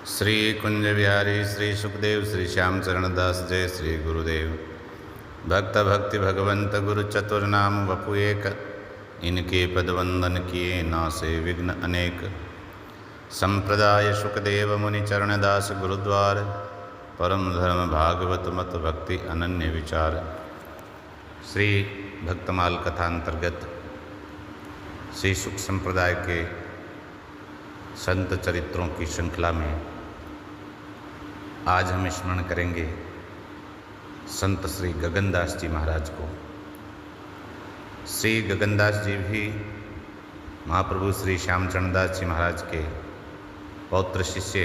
श्री कुंज बिहारी श्री सुखदेव श्री श्याम चरण दास जय श्री गुरुदेव। भक्त भक्ति भगवंत गुरु चतुर्नाम वपु एक, इनके पदवंदन किए नासे विघ्न अनेक। संप्रदाय सुखदेव मुनि चरण दास गुरुद्वार, परम धर्म भागवत मत भक्ति अनन्य विचार। श्री भक्तमाल कथा अंतर्गत श्री सुख संप्रदाय के संत चरित्रों की श्रृंखला में आज हम स्मरण करेंगे संत श्री गगनदास जी महाराज को। श्री गगनदास जी भी महाप्रभु श्री श्यामचरण दास जी महाराज के पौत्र शिष्य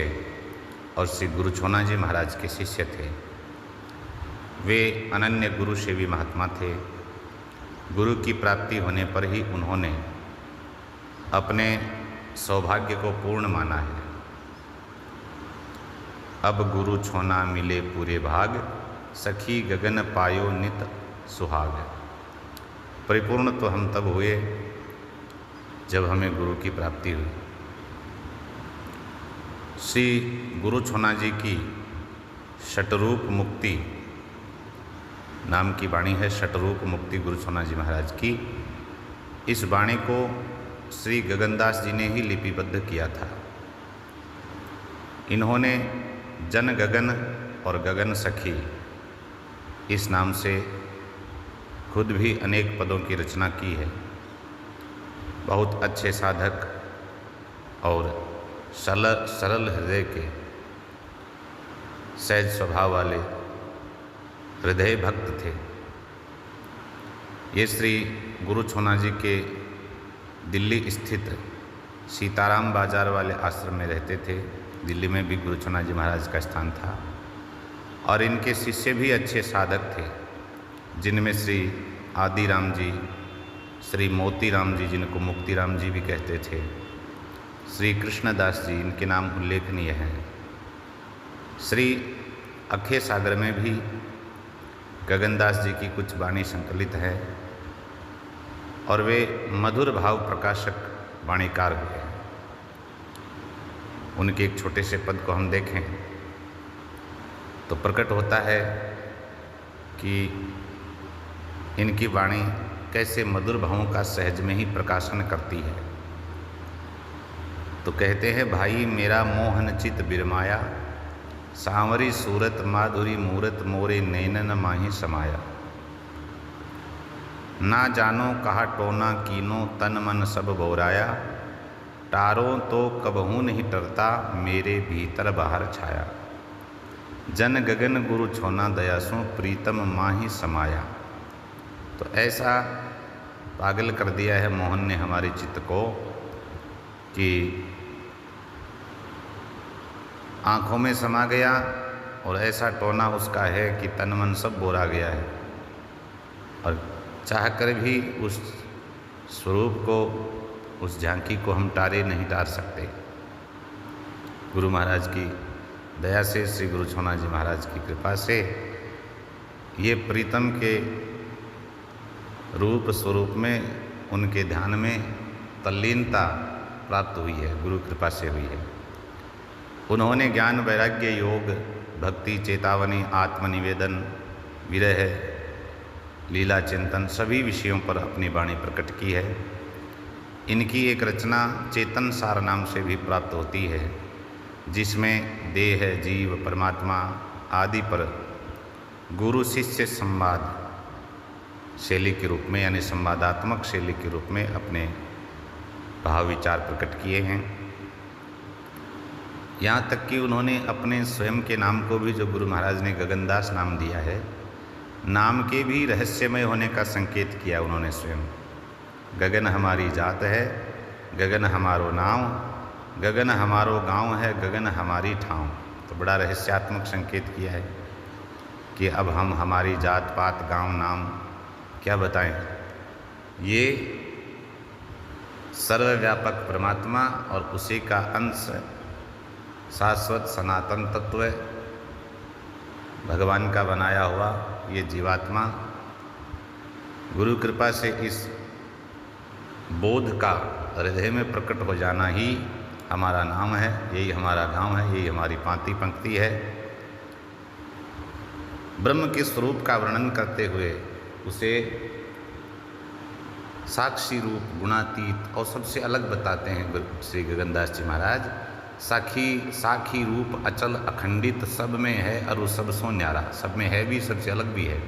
और श्री गुरु छोना जी महाराज के शिष्य थे। वे अनन्य गुरु सेवी महात्मा थे। गुरु की प्राप्ति होने पर ही उन्होंने अपने सौभाग्य को पूर्ण माना है। अब गुरु छोना मिले पूरे भाग, सखी गगन पायो नित सुहाग। परिपूर्ण तो हम तब हुए जब हमें गुरु की प्राप्ति हुई। श्री गुरु छोना जी की षटरूप मुक्ति नाम की वाणी है। षटरूप मुक्ति गुरु छोना जी महाराज की। इस वाणी को श्री गगनदास जी ने ही लिपिबद्ध किया था। इन्होंने जन गगन और गगन सखी इस नाम से खुद भी अनेक पदों की रचना की है। बहुत अच्छे साधक और सरल हृदय के सहज स्वभाव वाले हृदय भक्त थे। ये श्री गुरु छोना जी के दिल्ली स्थित सीताराम बाजार वाले आश्रम में रहते थे। दिल्ली में भी गुरु छोना जी महाराज का स्थान था और इनके शिष्य भी अच्छे साधक थे, जिनमें श्री आदिराम जी, श्री मोतीराम जी जिनको मुक्तिराम जी भी कहते थे, श्री कृष्णदास जी, इनके नाम उल्लेखनीय हैं। श्री अखे सागर में भी गगनदास जी की कुछ वाणी संकलित है और वे मधुर भाव प्रकाशक वाणीकार हुए हैं। उनके एक छोटे से पद को हम देखें तो प्रकट होता है कि इनकी वाणी कैसे मधुर भावों का सहज में ही प्रकाशन करती है। तो कहते हैं, भाई मेरा मोहन चित बिरमाया, सांवरी सूरत माधुरी मूरत मोरे नैनन माही समाया। ना जानो कहा टोना कीनो तन मन सब बोराया, टारो तो कबहू नहीं टरता मेरे भीतर बाहर छाया। जन गगन गुरु छोना दयासों प्रीतम माही समाया। तो ऐसा पागल कर दिया है मोहन ने हमारे चित्त को कि आँखों में समा गया और ऐसा टोना उसका है कि तन मन सब बोरा गया है और चाह कर भी उस स्वरूप को, उस झांकी को हम टारे नहीं टार सकते। गुरु महाराज की दया से, श्री गुरु छोना जी महाराज की कृपा से ये प्रीतम के रूप स्वरूप में उनके ध्यान में तल्लीनता प्राप्त हुई है, गुरु कृपा से हुई है। उन्होंने ज्ञान वैराग्य योग भक्ति चेतावनी आत्मनिवेदन विरह लीला चिंतन सभी विषयों पर अपनी वाणी प्रकट की है। इनकी एक रचना चेतन सार नाम से भी प्राप्त होती है, जिसमें देह जीव परमात्मा आदि पर गुरु शिष्य संवाद शैली के रूप में, यानी संवादात्मक शैली के रूप में अपने भाव विचार प्रकट किए हैं। यहाँ तक कि उन्होंने अपने स्वयं के नाम को भी, जो गुरु महाराज ने गगनदास नाम दिया है, नाम के भी रहस्यमय होने का संकेत किया उन्होंने स्वयं। गगन हमारी जात है, गगन हमारो नाव, गगन हमारो गांव है, गगन हमारी ठाव। तो बड़ा रहस्यात्मक संकेत किया है कि अब हम हमारी जात पात गांव नाम क्या बताएं। ये सर्वव्यापक परमात्मा और उसी का अंश शाश्वत सनातन तत्व भगवान का बनाया हुआ ये जीवात्मा गुरु कृपा से इस बोध का हृदय में प्रकट हो जाना ही हमारा नाम है, यही हमारा गांव है, यही हमारी पांति पंक्ति है। ब्रह्म के स्वरूप का वर्णन करते हुए उसे साक्षी रूप, गुणातीत और सबसे अलग बताते हैं श्री गगनदास जी महाराज। साखी रूप अचल अखंडित सब में है, और सब सो न्यारा, सब में है भी, सबसे अलग भी है।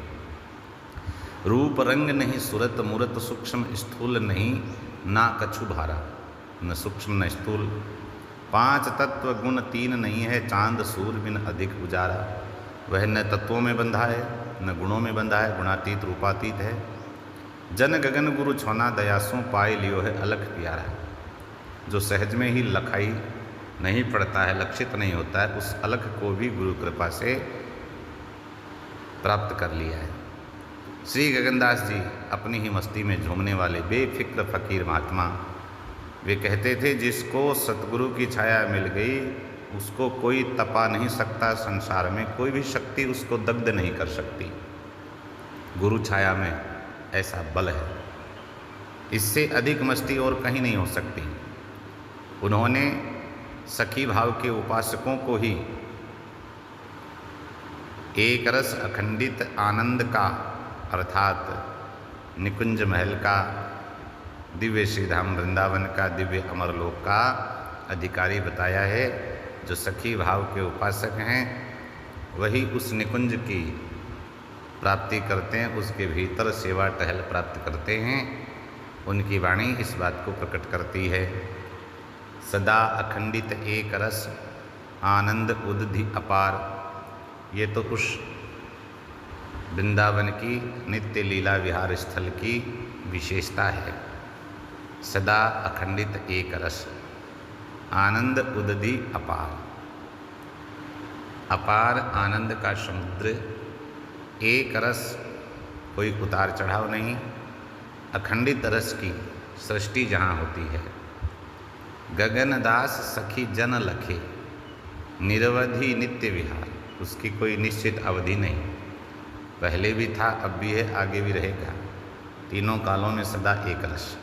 रूप रंग नहीं सुरत मूरत, सूक्ष्म स्थूल नहीं ना कछु भारा, न सूक्ष्म न स्थूल। पांच तत्व गुण तीन नहीं है, चांद सूर्य बिन अधिक उजारा। वह न तत्वों में बंधा है न गुणों में बंधा है, गुणातीत रूपातीत है। जन गगन गुरु छौना दयासों, पाए लियो है अलख प्यारा। जो सहज में ही लखाई नहीं पड़ता है, लक्षित नहीं होता है, उस अलख को भी गुरु कृपा से प्राप्त कर लिया है। श्री गगनदास जी अपनी ही मस्ती में झूमने वाले बेफिक्र फकीर महात्मा, वे कहते थे जिसको सतगुरु की छाया मिल गई उसको कोई तपा नहीं सकता, संसार में कोई भी शक्ति उसको दग्ध नहीं कर सकती। गुरु छाया में ऐसा बल है, इससे अधिक मस्ती और कहीं नहीं हो सकती। उन्होंने सखी भाव के उपासकों को ही एक रस अखंडित आनंद का, अर्थात निकुंज महल का, दिव्य श्रीधाम वृंदावन का, दिव्य अमरलोक का अधिकारी बताया है। जो सखी भाव के उपासक हैं वही उस निकुंज की प्राप्ति करते हैं, उसके भीतर सेवा टहल प्राप्त करते हैं। उनकी वाणी इस बात को प्रकट करती है। सदा अखंडित एक रस आनंद उदधि अपार, ये तो उस वृंदावन की नित्य लीला विहार स्थल की विशेषता है। सदा अखंडित एक रस आनंद उदधि अपार, अपार आनंद का समुद्र, एक रस कोई उतार चढ़ाव नहीं, अखंडित रस की सृष्टि जहाँ होती है। गगनदास सखी जन लखे, निरवधि नित्य विहार, उसकी कोई निश्चित अवधि नहीं, पहले भी था, अब भी है, आगे भी रहेगा। तीनों कालों में सदा एक रस,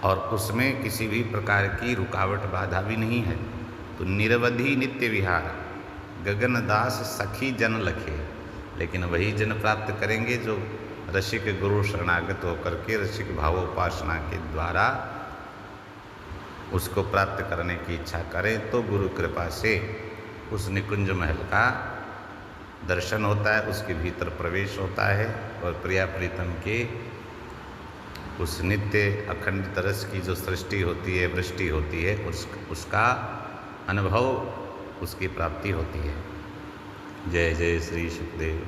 और उसमें किसी भी प्रकार की रुकावट बाधा भी नहीं है। तो निरवधि नित्य विहार, गगनदास सखी जन लखे, लेकिन वही जन प्राप्त करेंगे जो रसिक गुरु शरणागत होकर के रसिक भावोपासना के द्वारा उसको प्राप्त करने की इच्छा करें। तो गुरु कृपा से उस निकुंज महल का दर्शन होता है, उसके भीतर प्रवेश होता है, और प्रिया प्रीतम के उस नित्य अखंडित रस की जो सृष्टि होती है, वृष्टि होती है, उसका अनुभव, उसकी प्राप्ति होती है। जय जय श्री सुखदेव।